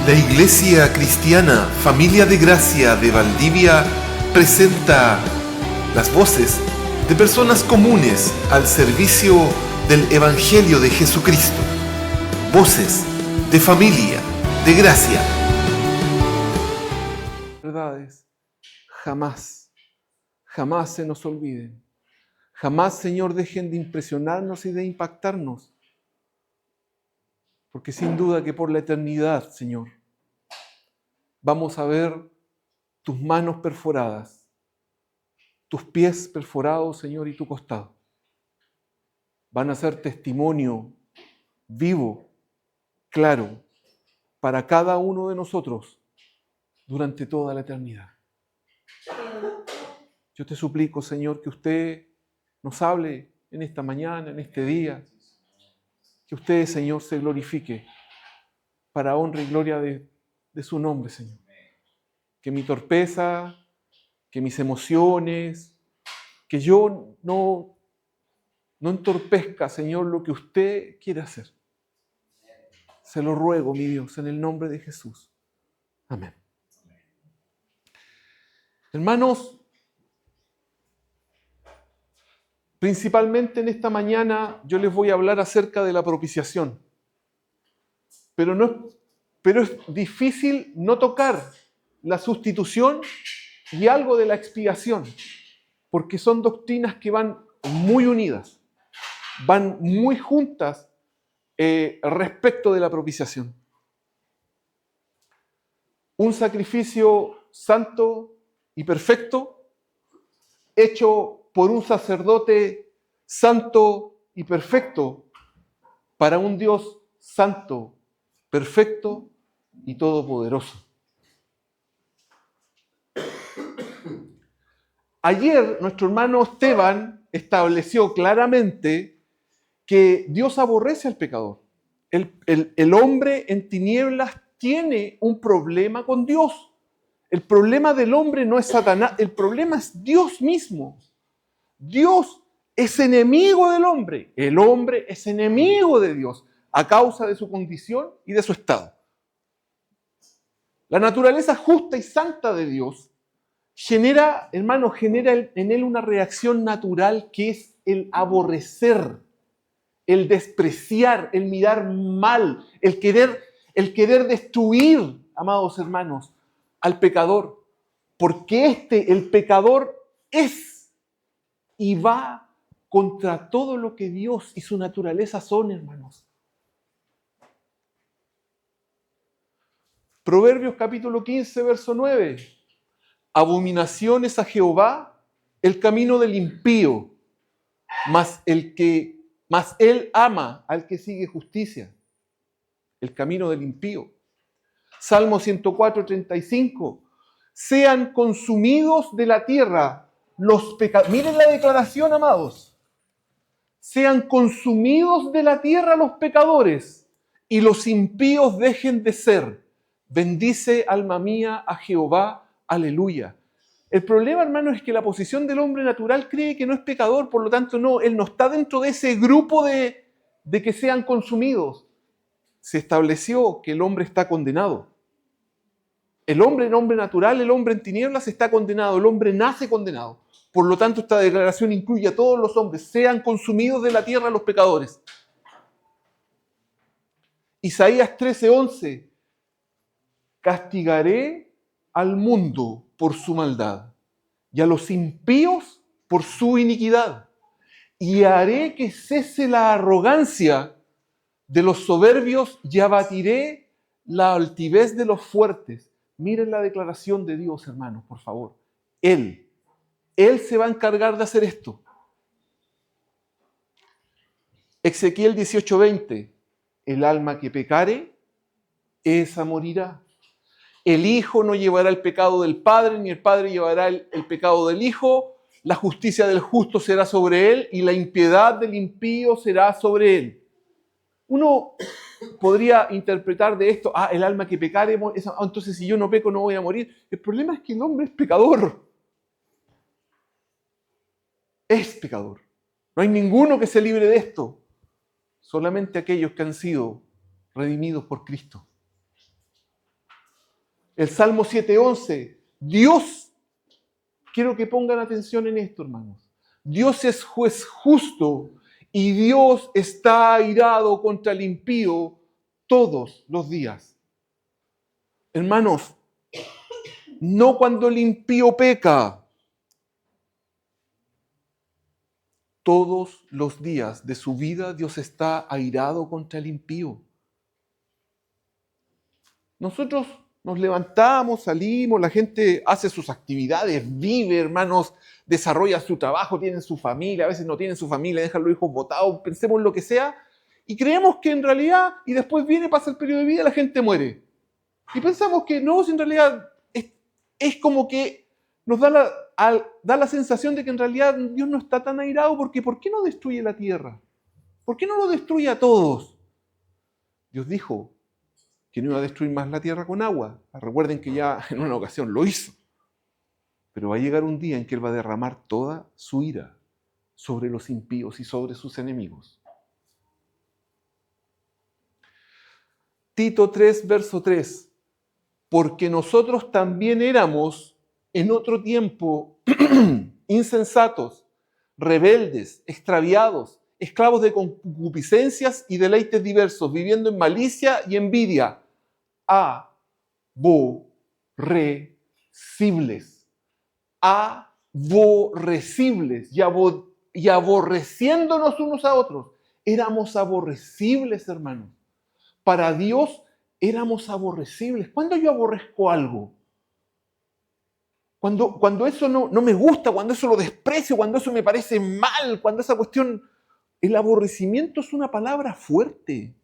La Iglesia Cristiana Familia de Gracia de Valdivia presenta las voces de personas comunes al servicio del Evangelio de Jesucristo. Voces de familia de gracia. Verdades jamás se nos olviden. Jamás, Señor, dejen de impresionarnos y de impactarnos. Porque sin duda que por la eternidad, Señor, vamos a ver tus manos perforadas, tus pies perforados, Señor, y tu costado. Van a ser testimonio vivo, claro, para cada uno de nosotros durante toda la eternidad. Yo te suplico, Señor, que usted nos hable en esta mañana, en este día, que usted, Señor, se glorifique para honra y gloria de su nombre, Señor. Que mi torpeza, que mis emociones, que yo no entorpezca, Señor, lo que usted quiere hacer. Se lo ruego, mi Dios, en el nombre de Jesús. Amén. Hermanos, principalmente en esta mañana yo les voy a hablar acerca de la propiciación. Pero es difícil no tocar la sustitución y algo de la expiación, porque son doctrinas que van muy unidas, van muy juntas respecto de la propiciación. Un sacrificio santo y perfecto, hecho por un sacerdote santo y perfecto, para un Dios santo, perfecto y todopoderoso. Ayer nuestro hermano Esteban estableció claramente que Dios aborrece al pecador. El hombre en tinieblas tiene un problema con Dios. El problema del hombre no es Satanás, el problema es Dios mismo. Dios es enemigo del hombre. El hombre es enemigo de Dios a causa de su condición y de su estado. La naturaleza justa y santa de Dios genera en él una reacción natural que es el aborrecer, el despreciar, el mirar mal, el querer destruir, amados hermanos, al pecador. Porque el pecador es y va contra todo lo que Dios y su naturaleza son, hermanos. Proverbios capítulo 15, verso 9. Abominación es a Jehová el camino del impío, mas él ama al que sigue justicia. El camino del impío. Salmo 104, 35. Sean consumidos de la tierra los pecadores. Miren la declaración, amados. Sean consumidos de la tierra los pecadores y los impíos dejen de ser. Bendice, alma mía, a Jehová. Aleluya. El problema, hermano, es que la posición del hombre natural cree que no es pecador, por lo tanto él no está dentro de ese grupo de que sean consumidos. Se estableció que el hombre está condenado. El hombre natural, el hombre en tinieblas está condenado, el hombre nace condenado. Por lo tanto, esta declaración incluye a todos los hombres, sean consumidos de la tierra los pecadores. Isaías 13:11, castigaré al mundo por su maldad y a los impíos por su iniquidad, y haré que cese la arrogancia de los soberbios y abatiré la altivez de los fuertes. Miren la declaración de Dios, hermanos, por favor. Él se va a encargar de hacer esto. Ezequiel 18:20, el alma que pecare, esa morirá. El Hijo no llevará el pecado del Padre, ni el Padre llevará el pecado del Hijo. La justicia del justo será sobre él, y la impiedad del impío será sobre él. Uno podría interpretar de esto, el alma que pecare, entonces si yo no peco no voy a morir. El problema es que el hombre es pecador. Es pecador. No hay ninguno que se libre de esto. Solamente aquellos que han sido redimidos por Cristo. El Salmo 7:11. Dios, quiero que pongan atención en esto, hermanos. Dios es juez justo y Dios está airado contra el impío todos los días. Hermanos, no cuando el impío peca. Todos los días de su vida Dios está airado contra el impío. Nosotros nos levantamos, salimos, la gente hace sus actividades, vive, hermanos, desarrolla su trabajo, tienen su familia, a veces no tienen su familia, dejan los hijos botados, pensemos en lo que sea, y creemos que en realidad, y después viene, pasa el periodo de vida, la gente muere. Y pensamos que no, si en realidad es como que nos da la sensación de que en realidad Dios no está tan airado, porque ¿por qué no destruye la tierra? ¿Por qué no lo destruye a todos? Dios dijo que no iba a destruir más la tierra con agua. Recuerden que ya en una ocasión lo hizo. Pero va a llegar un día en que Él va a derramar toda su ira sobre los impíos y sobre sus enemigos. Tito 3, verso 3. Porque nosotros también éramos en otro tiempo insensatos, rebeldes, extraviados, esclavos de concupiscencias y deleites diversos, viviendo en malicia y envidia, aborrecibles, y aborreciéndonos unos a otros. Éramos aborrecibles, hermanos. Para Dios éramos aborrecibles. ¿Cuándo yo aborrezco algo? Cuando eso no me gusta, cuando eso lo desprecio, cuando eso me parece mal, cuando esa cuestión... El aborrecimiento es una palabra fuerte.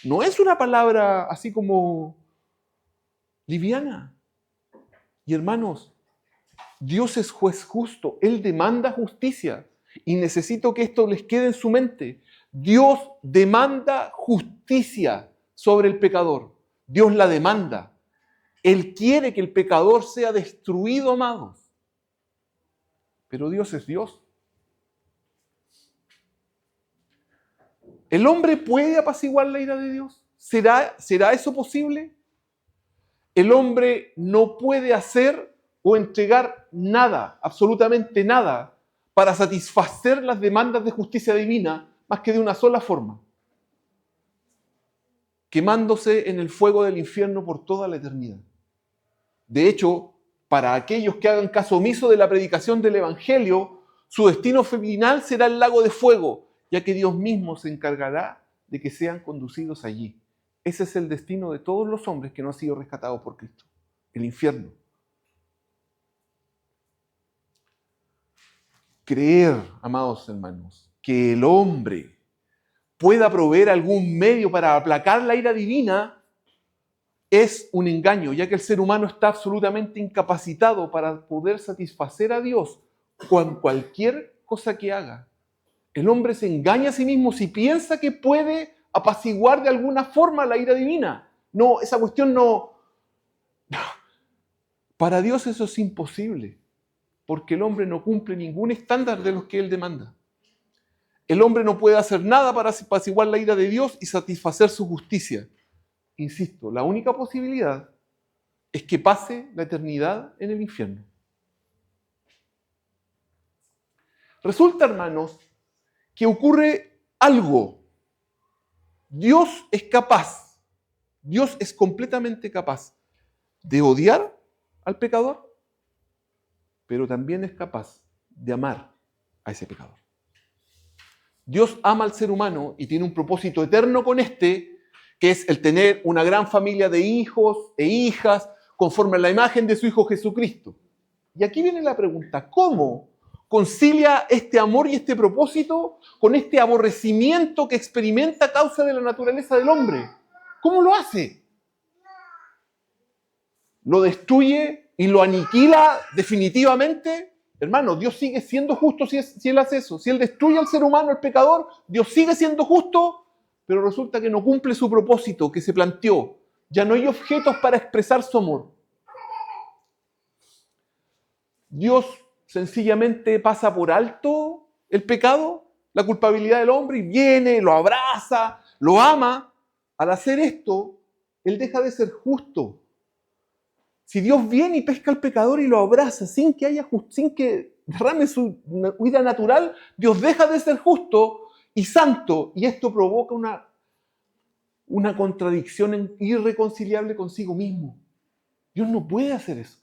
No es una palabra así como liviana. Y hermanos, Dios es juez justo. Él demanda justicia. Y necesito que esto les quede en su mente. Dios demanda justicia sobre el pecador. Dios la demanda. Él quiere que el pecador sea destruido, amados. Pero Dios es Dios. ¿El hombre puede apaciguar la ira de Dios? ¿Será eso posible? El hombre no puede hacer o entregar nada, absolutamente nada, para satisfacer las demandas de justicia divina, más que de una sola forma: quemándose en el fuego del infierno por toda la eternidad. De hecho, para aquellos que hagan caso omiso de la predicación del Evangelio, su destino final será el lago de fuego, ya que Dios mismo se encargará de que sean conducidos allí. Ese es el destino de todos los hombres que no han sido rescatados por Cristo: el infierno. Creer, amados hermanos, que el hombre pueda proveer algún medio para aplacar la ira divina es un engaño, ya que el ser humano está absolutamente incapacitado para poder satisfacer a Dios con cualquier cosa que haga. El hombre se engaña a sí mismo si piensa que puede apaciguar de alguna forma la ira divina. No, esa cuestión no. Para Dios eso es imposible, porque el hombre no cumple ningún estándar de los que Él demanda. El hombre no puede hacer nada para apaciguar la ira de Dios y satisfacer su justicia. Insisto, la única posibilidad es que pase la eternidad en el infierno. Resulta, hermanos, que ocurre algo. Dios es capaz, Dios es completamente capaz de odiar al pecador, pero también es capaz de amar a ese pecador. Dios ama al ser humano y tiene un propósito eterno con este, que es el tener una gran familia de hijos e hijas conforme a la imagen de su Hijo Jesucristo. Y aquí viene la pregunta: ¿cómo concilia este amor y este propósito con este aborrecimiento que experimenta a causa de la naturaleza del hombre? ¿Cómo lo hace? ¿Lo destruye y lo aniquila definitivamente? Hermano, Dios sigue siendo justo si Él hace eso. Si Él destruye al ser humano, al pecador, Dios sigue siendo justo, pero resulta que no cumple su propósito que se planteó. Ya no hay objetos para expresar su amor. Dios sencillamente pasa por alto el pecado, la culpabilidad del hombre, y viene, lo abraza, lo ama. Al hacer esto, Él deja de ser justo. Si Dios viene y pesca al pecador y lo abraza sin que derrame su vida natural, Dios deja de ser justo y santo, y esto provoca una contradicción irreconciliable consigo mismo. Dios no puede hacer eso.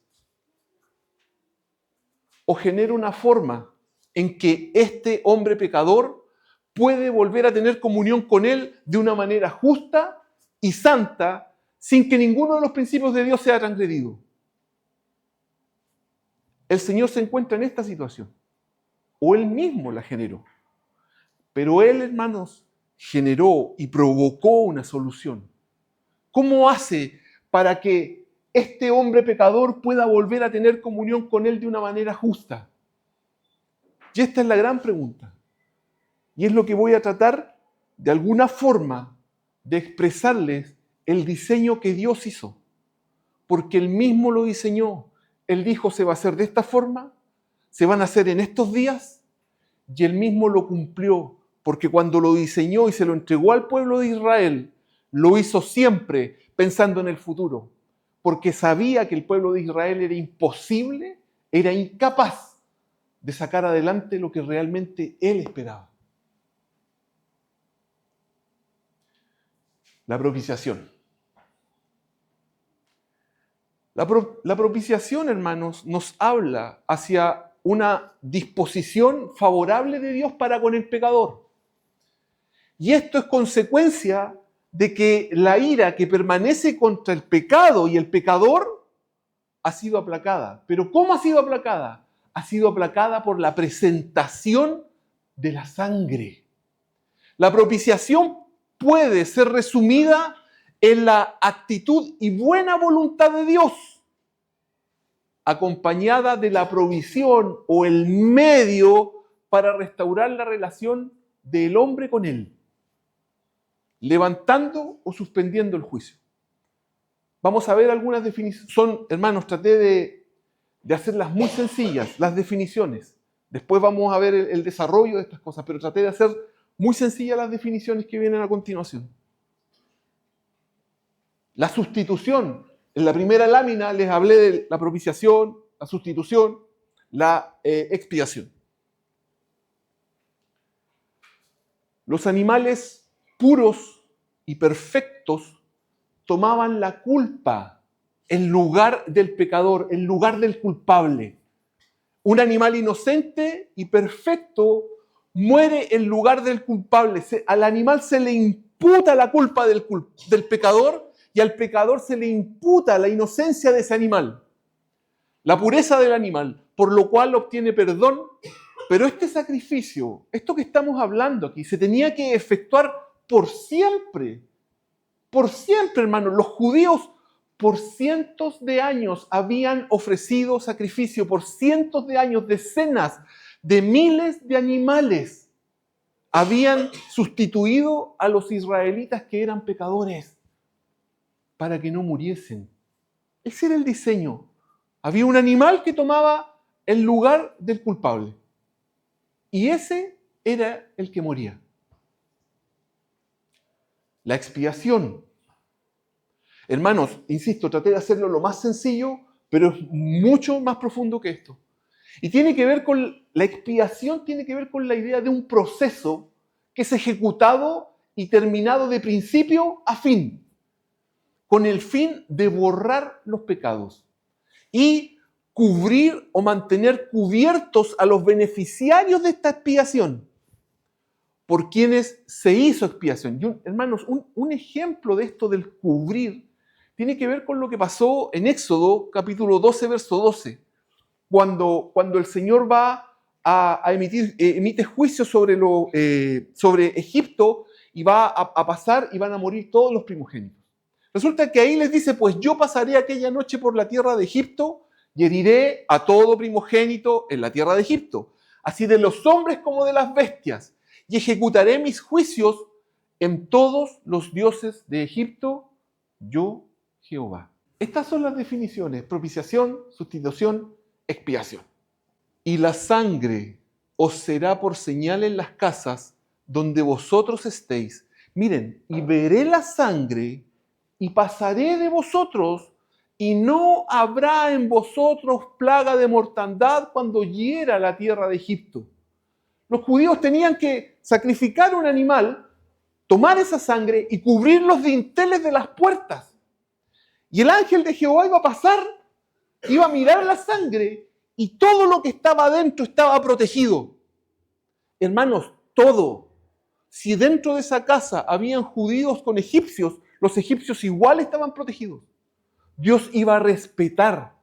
O genera una forma en que este hombre pecador puede volver a tener comunión con Él de una manera justa y santa, sin que ninguno de los principios de Dios sea transgredido. El Señor se encuentra en esta situación, o Él mismo la generó. Pero Él, hermanos, generó y provocó una solución. ¿Cómo hace para que este hombre pecador pueda volver a tener comunión con Él de una manera justa? Y esta es la gran pregunta. Y es lo que voy a tratar de alguna forma de expresarles el diseño que Dios hizo. Porque Él mismo lo diseñó. Él dijo, se va a hacer de esta forma, se van a hacer en estos días, y Él mismo lo cumplió. Porque cuando lo diseñó y se lo entregó al pueblo de Israel, lo hizo siempre pensando en el futuro. Porque sabía que el pueblo de Israel era imposible, era incapaz de sacar adelante lo que realmente Él esperaba. La propiciación. La propiciación, hermanos, nos habla hacia una disposición favorable de Dios para con el pecador. Y esto es consecuencia de que la ira que permanece contra el pecado y el pecador ha sido aplacada. ¿Pero cómo ha sido aplacada? Ha sido aplacada por la presentación de la sangre. La propiciación puede ser resumida en la actitud y buena voluntad de Dios, acompañada de la provisión o el medio para restaurar la relación del hombre con Él, levantando o suspendiendo el juicio. Vamos a ver algunas definiciones. Hermanos, traté de hacerlas muy sencillas, las definiciones. Después vamos a ver el desarrollo de estas cosas, pero traté de hacer muy sencillas las definiciones que vienen a continuación. La sustitución. En la primera lámina les hablé de la propiciación, la sustitución, la expiación. Los animales puros y perfectos tomaban la culpa en lugar del pecador, en lugar del culpable. Un animal inocente y perfecto muere en lugar del culpable. Al animal se le imputa la culpa del pecador y al pecador se le imputa la inocencia de ese animal, la pureza del animal, por lo cual obtiene perdón. Pero este sacrificio, esto que estamos hablando aquí, se tenía que efectuar por siempre. Por siempre, hermanos. Los judíos por cientos de años habían ofrecido sacrificio, por cientos de años, decenas de miles de animales habían sustituido a los israelitas que eran pecadores para que no muriesen. Ese era el diseño. Había un animal que tomaba el lugar del culpable. Y ese era el que moría. La expiación. Hermanos, insisto, traté de hacerlo lo más sencillo, pero es mucho más profundo que esto. Y tiene que ver con, la expiación tiene que ver con la idea de un proceso que es ejecutado y terminado de principio a fin, con el fin de borrar los pecados y cubrir o mantener cubiertos a los beneficiarios de esta expiación, por quienes se hizo expiación. Hermanos, un ejemplo de esto del cubrir tiene que ver con lo que pasó en Éxodo, capítulo 12, verso 12, cuando el Señor va a emite juicio sobre Egipto y va a pasar y van a morir todos los primogénitos. Resulta que ahí les dice, pues yo pasaré aquella noche por la tierra de Egipto y heriré a todo primogénito en la tierra de Egipto, así de los hombres como de las bestias, y ejecutaré mis juicios en todos los dioses de Egipto, yo Jehová. Estas son las definiciones: propiciación, sustitución, expiación. Y la sangre os será por señal en las casas donde vosotros estéis. Miren, y veré la sangre y pasaré de vosotros y no habrá en vosotros plaga de mortandad cuando hiera la tierra de Egipto. Los judíos tenían que sacrificar un animal, tomar esa sangre y cubrir los dinteles de las puertas. Y el ángel de Jehová iba a pasar, iba a mirar la sangre y todo lo que estaba adentro estaba protegido. Hermanos, todo. Si dentro de esa casa habían judíos con egipcios, los egipcios igual estaban protegidos. Dios iba a respetar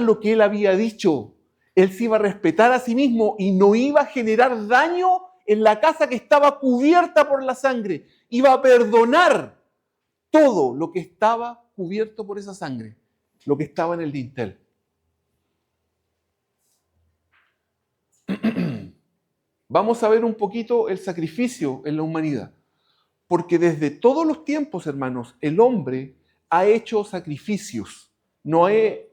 lo que él había dicho. Él se iba a respetar a sí mismo y no iba a generar daño en la casa que estaba cubierta por la sangre. Iba a perdonar todo lo que estaba cubierto por esa sangre, lo que estaba en el dintel. Vamos a ver un poquito el sacrificio en la humanidad. Porque desde todos los tiempos, hermanos, el hombre ha hecho sacrificios. No he...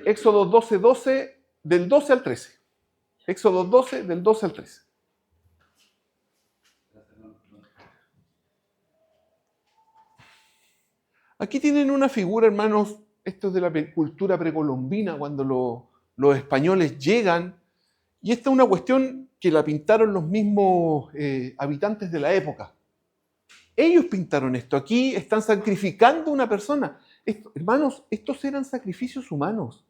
Éxodo 12, del 12 al 13. Éxodo 12, del 12 al 13. Aquí tienen una figura, hermanos, esto es de la cultura precolombina, cuando los españoles llegan, y esta es una cuestión que la pintaron los mismos habitantes de la época. Ellos pintaron esto. Aquí están sacrificando a una persona. Hermanos, estos eran sacrificios humanos.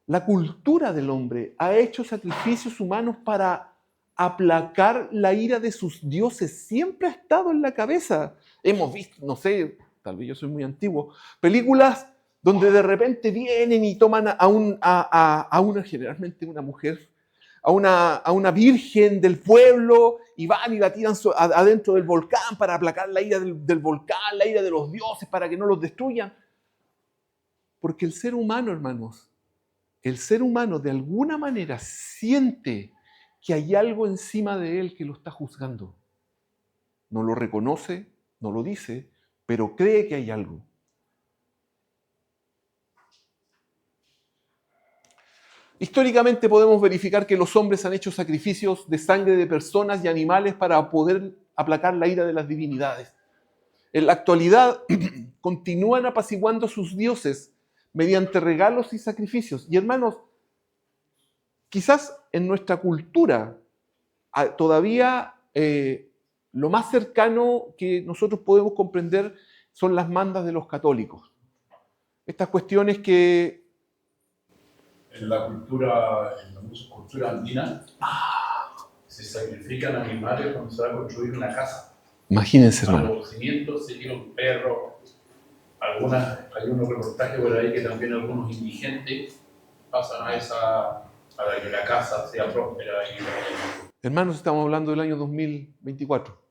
La cultura del hombre ha hecho sacrificios humanos para aplacar la ira de sus dioses. Siempre ha estado en la cabeza. Hemos visto, no sé, tal vez yo soy muy antiguo, películas donde de repente vienen y toman a una, generalmente una mujer, a una virgen del pueblo y van y la tiran adentro del volcán para aplacar la ira del volcán, la ira de los dioses, para que no los destruyan. Porque el ser humano, hermanos, el ser humano de alguna manera siente que hay algo encima de él que lo está juzgando. No lo reconoce, no lo dice, pero cree que hay algo. Históricamente podemos verificar que los hombres han hecho sacrificios de sangre de personas y animales para poder aplacar la ira de las divinidades. En la actualidad continúan apaciguando a sus dioses mediante regalos y sacrificios. Y hermanos, quizás en nuestra cultura todavía lo más cercano que nosotros podemos comprender son las mandas de los católicos. Estas cuestiones que... En la cultura andina, se sacrifican animales cuando se va a construir una casa. Imagínense, A hermano. los cimientos se tira un perro. Hay unos reportajes por ahí que también algunos indigentes pasan para que la casa sea próspera. Hermanos, estamos hablando del año 2024.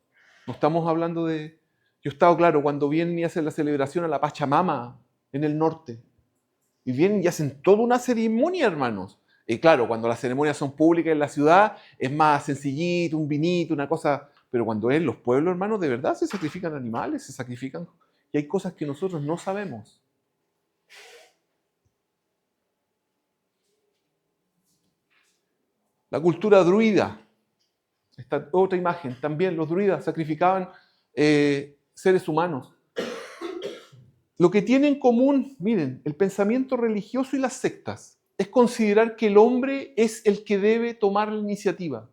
No estamos hablando de... Yo he estado claro, cuando vienen y hacen la celebración a la Pachamama en el norte, y vienen y hacen toda una ceremonia, hermanos. Y claro, cuando las ceremonias son públicas en la ciudad, es más sencillito, un vinito, una cosa... Pero cuando es en los pueblos, hermanos, de verdad se sacrifican animales, se sacrifican... Y hay cosas que nosotros no sabemos. La cultura druida. Esta otra imagen. También los druidas sacrificaban seres humanos. Lo que tienen en común, miren, el pensamiento religioso y las sectas, es considerar que el hombre es el que debe tomar la iniciativa.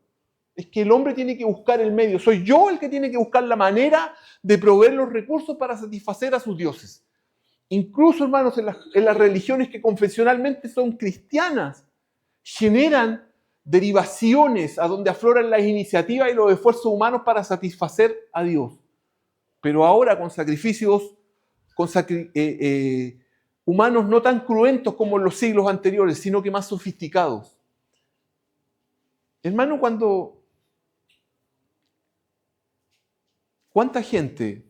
Es que el hombre tiene que buscar el medio. Soy yo el que tiene que buscar la manera de proveer los recursos para satisfacer a sus dioses. Incluso, hermanos, en las religiones que confesionalmente son cristianas, generan derivaciones a donde afloran las iniciativas y los esfuerzos humanos para satisfacer a Dios. Pero ahora con sacrificios humanos no tan cruentos como en los siglos anteriores, sino que más sofisticados. Hermano, ¿cuánta gente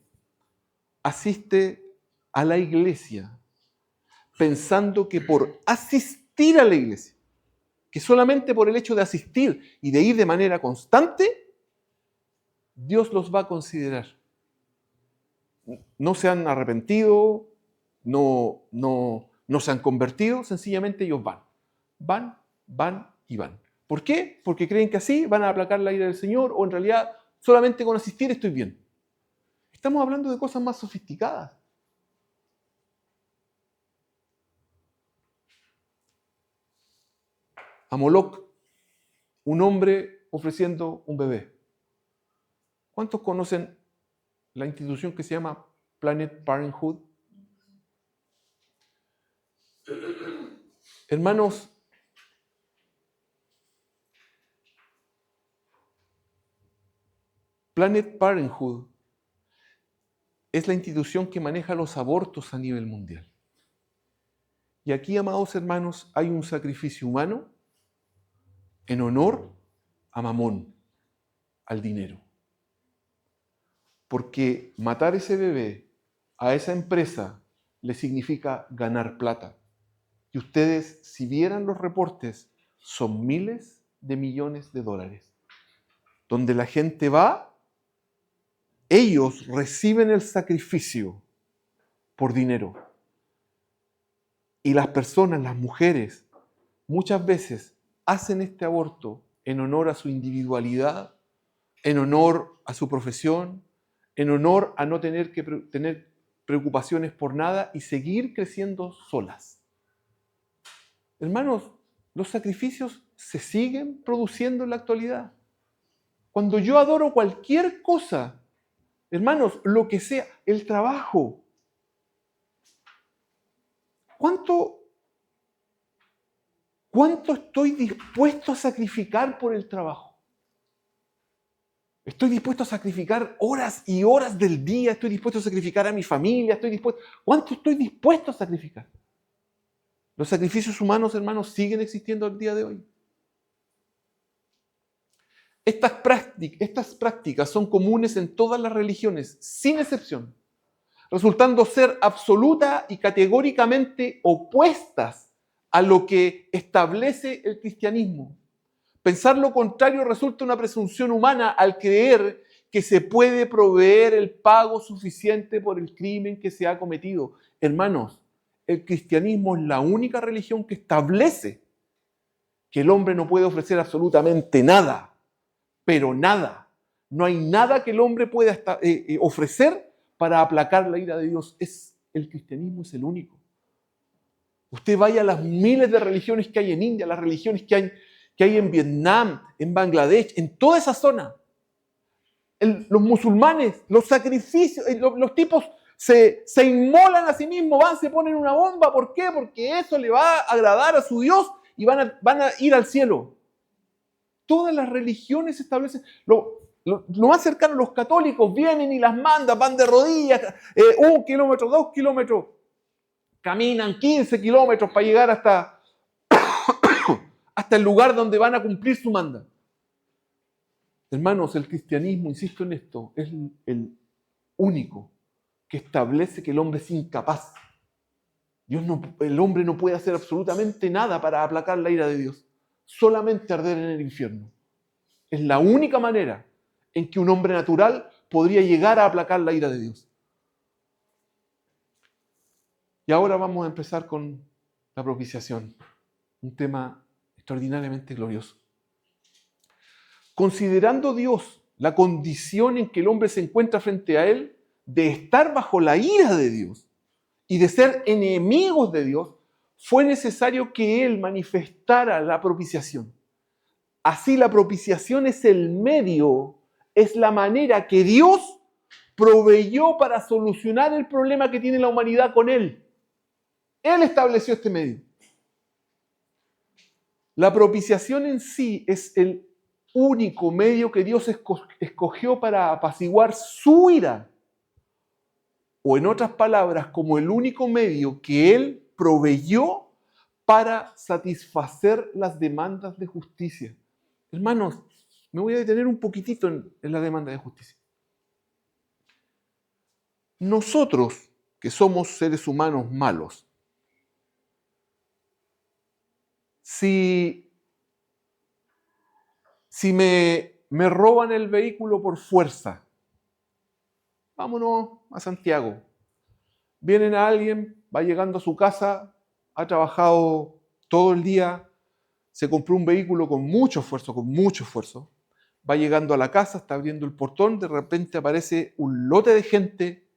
asiste a la iglesia pensando que por asistir a la iglesia, que solamente por el hecho de asistir y de ir de manera constante, Dios los va a considerar? No se han arrepentido, no se han convertido, sencillamente ellos van y van. ¿Por qué? Porque creen que así van a aplacar la ira del Señor, o en realidad solamente con asistir estoy bien. Estamos hablando de cosas más sofisticadas. A Moloch, un hombre ofreciendo un bebé. ¿Cuántos conocen la institución que se llama Planned Parenthood? Hermanos, Planned Parenthood es la institución que maneja los abortos a nivel mundial. Y aquí, amados hermanos, hay un sacrificio humano en honor a Mamón, al dinero. Porque matar ese bebé a esa empresa le significa ganar plata. Y ustedes, si vieran los reportes, son miles de millones de dólares. Donde la gente va, ellos reciben el sacrificio por dinero. Y las personas, las mujeres, muchas veces hacen este aborto en honor a su individualidad, en honor a su profesión, en honor a no tener que tener preocupaciones por nada y seguir creciendo solas. Hermanos, los sacrificios se siguen produciendo en la actualidad. Cuando yo adoro cualquier cosa, hermanos, lo que sea, el trabajo, ¿cuánto estoy dispuesto a sacrificar por el trabajo? Estoy dispuesto a sacrificar horas y horas del día, estoy dispuesto a sacrificar a mi familia, ¿cuánto estoy dispuesto a sacrificar? Los sacrificios humanos, hermanos, siguen existiendo al día de hoy. Estas prácticas son comunes en todas las religiones, sin excepción, resultando ser absoluta y categóricamente opuestas a lo que establece el cristianismo. Pensar lo contrario resulta una presunción humana al creer que se puede proveer el pago suficiente por el crimen que se ha cometido. Hermanos, el cristianismo es la única religión que establece que el hombre no puede ofrecer absolutamente nada, pero nada. No hay nada que el hombre pueda ofrecer para aplacar la ira de Dios. El cristianismo es el único. Usted vaya a las miles de religiones que hay en India, las religiones que hay en Vietnam, en Bangladesh, en toda esa zona. Los musulmanes, los sacrificios, los tipos se inmolan a sí mismos, van, se ponen una bomba. ¿Por qué? Porque eso le va a agradar a su Dios y van a ir al cielo. Todas las religiones establecen, lo más cercano, los católicos vienen y las mandan, van de rodillas, 1 kilómetro, 2 kilómetros, caminan 15 kilómetros para llegar hasta el lugar donde van a cumplir su manda. Hermanos, el cristianismo, insisto en esto, es el único que establece que el hombre es incapaz. El hombre no puede hacer absolutamente nada para aplacar la ira de Dios. Solamente arder en el infierno. Es la única manera en que un hombre natural podría llegar a aplacar la ira de Dios. Y ahora vamos a empezar con la propiciación, un tema extraordinariamente glorioso. Considerando Dios la condición en que el hombre se encuentra frente a él, de estar bajo la ira de Dios y de ser enemigos de Dios, fue necesario que él manifestara la propiciación. Así la propiciación es el medio, es la manera que Dios proveyó para solucionar el problema que tiene la humanidad con él. Él estableció este medio. La propiciación en sí es el único medio que Dios escogió para apaciguar su ira. O en otras palabras, como el único medio que Él proveyó para satisfacer las demandas de justicia. Hermanos, me voy a detener un poquitito en la demanda de justicia. Nosotros, que somos seres humanos malos, si me roban el vehículo por fuerza, vámonos a Santiago. Vienen a alguien, va llegando a su casa, ha trabajado todo el día, se compró un vehículo con mucho esfuerzo. Va llegando a la casa, está abriendo el portón, de repente aparece un lote de gente,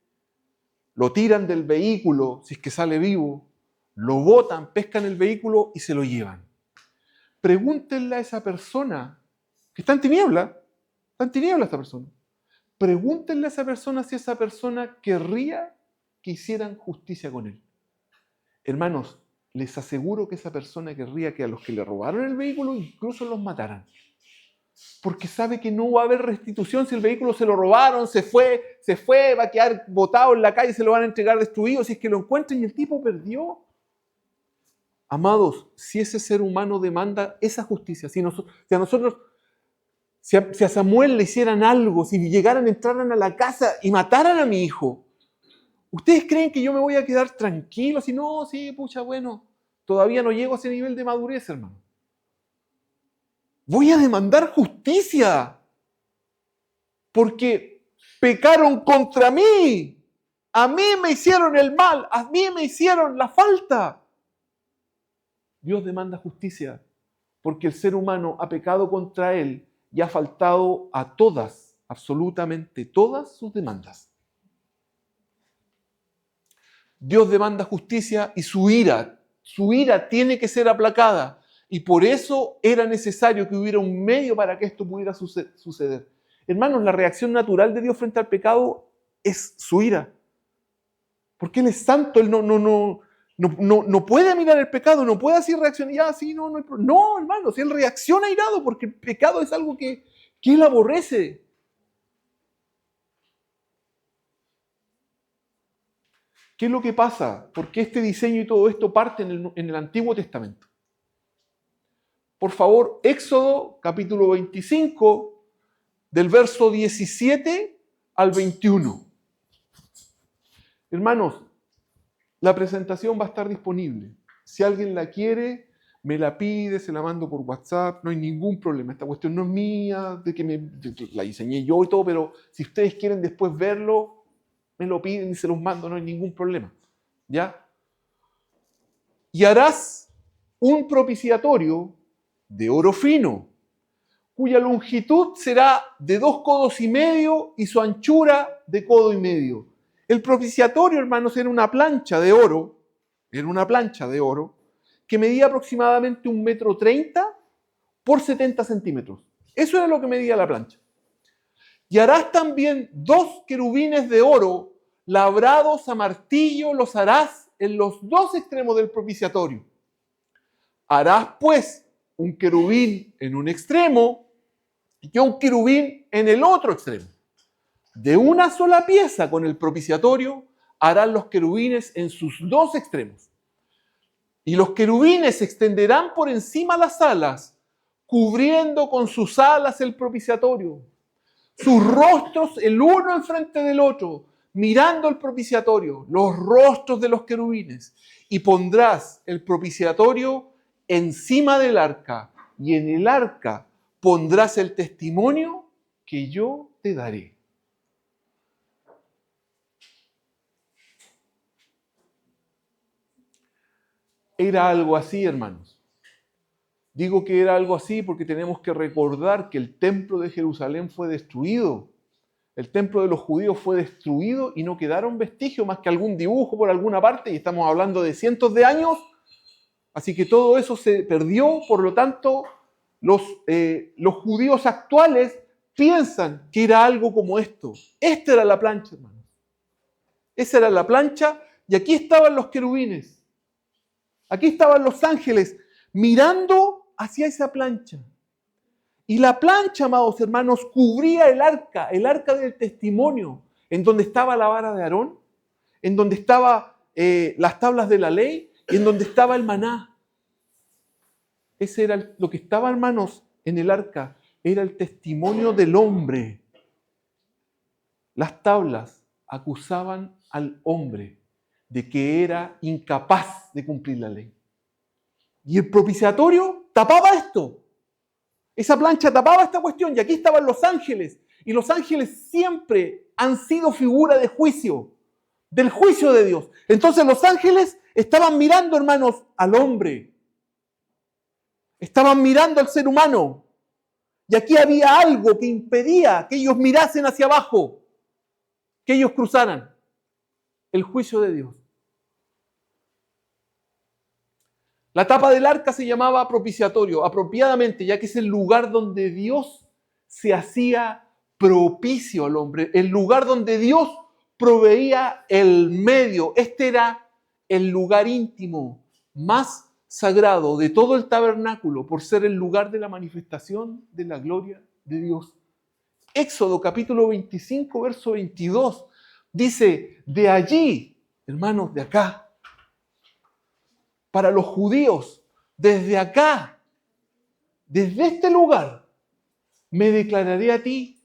lo tiran del vehículo, si es que sale vivo, lo botan, pescan el vehículo y se lo llevan. Pregúntenle a esa persona, que está en tiniebla esta persona, pregúntenle a esa persona si esa persona querría que hicieran justicia con él. Hermanos, les aseguro que esa persona querría que a los que le robaron el vehículo incluso los mataran. Porque sabe que no va a haber restitución si el vehículo se lo robaron, se fue, va a quedar botado en la calle, se lo van a entregar destruido, si es que lo encuentran y el tipo perdió. Amados, si ese ser humano demanda esa justicia, si a Samuel le hicieran algo, si llegaran, entraran a la casa y mataran a mi hijo, ¿ustedes creen que yo me voy a quedar tranquilo? Si no, sí, pucha, bueno, todavía no llego a ese nivel de madurez, hermano. Voy a demandar justicia porque pecaron contra mí. A mí me hicieron el mal, a mí me hicieron la falta. Dios demanda justicia porque el ser humano ha pecado contra él y ha faltado a todas, absolutamente todas sus demandas. Dios demanda justicia y su ira tiene que ser aplacada. Y por eso era necesario que hubiera un medio para que esto pudiera suceder. Hermanos, la reacción natural de Dios frente al pecado es su ira. Porque Él es santo, Él no puede mirar el pecado, no puede así reaccionar. Ya, sí, no hay problema. No, hermanos, Él reacciona irado porque el pecado es algo que Él aborrece. ¿Qué es lo que pasa? Porque este diseño y todo esto parte en el Antiguo Testamento. Por favor, Éxodo capítulo 25, del verso 17 al 21. Hermanos, la presentación va a estar disponible. Si alguien la quiere, me la pide, se la mando por WhatsApp, no hay ningún problema. Esta cuestión no es mía, la diseñé yo y todo, pero si ustedes quieren después verlo, me lo piden y se los mando, no hay ningún problema. ¿Ya? Y harás un propiciatorio de oro fino, cuya longitud será de 2,5 codos y su anchura de 1,5 codos. El propiciatorio, hermanos, era una plancha de oro, que medía aproximadamente 1,30 m por 70 centímetros. Eso era lo que medía la plancha. Y harás también 2 querubines de oro labrados a martillo, los harás en los 2 extremos del propiciatorio. Harás, pues, un querubín en un extremo y un querubín en el otro extremo. De una sola pieza con el propiciatorio harán los querubines en sus 2 extremos. Y los querubines se extenderán por encima las alas, cubriendo con sus alas el propiciatorio. Sus rostros el uno enfrente del otro, mirando el propiciatorio, los rostros de los querubines. Y pondrás el propiciatorio encima del arca, y en el arca pondrás el testimonio que yo te daré. Era algo así, hermanos. Digo que era algo así porque tenemos que recordar que el templo de Jerusalén fue destruido. El templo de los judíos fue destruido y no quedaron vestigios más que algún dibujo por alguna parte, y estamos hablando de cientos de años. Así que todo eso se perdió, por lo tanto, los judíos actuales piensan que era algo como esto. Esta era la plancha, hermanos. Esa era la plancha, y aquí estaban los querubines. Aquí estaban los ángeles mirando hacia esa plancha. Y la plancha, amados hermanos, cubría el arca del testimonio, en donde estaba la vara de Aarón, en donde estaban las tablas de la ley, y en donde estaba el maná. Ese era lo que estaba, hermanos, en el arca. Era el testimonio del hombre. Las tablas acusaban al hombre de que era incapaz de cumplir la ley. Y el propiciatorio tapaba esto. Esa plancha tapaba esta cuestión, y aquí estaban los ángeles. Y los ángeles siempre han sido figura de juicio, del juicio de Dios. Entonces los ángeles estaban mirando, hermanos, al hombre. Estaban mirando al ser humano. Y aquí había algo que impedía que ellos mirasen hacia abajo, que ellos cruzaran el juicio de Dios. La tapa del arca se llamaba propiciatorio, apropiadamente, ya que es el lugar donde Dios se hacía propicio al hombre, el lugar donde Dios proveía el medio. Este era el lugar íntimo más sagrado de todo el tabernáculo, por ser el lugar de la manifestación de la gloria de Dios. Éxodo capítulo 25, verso 22, dice, de allí, hermanos, de acá, para los judíos, desde acá, desde este lugar, me declararé a ti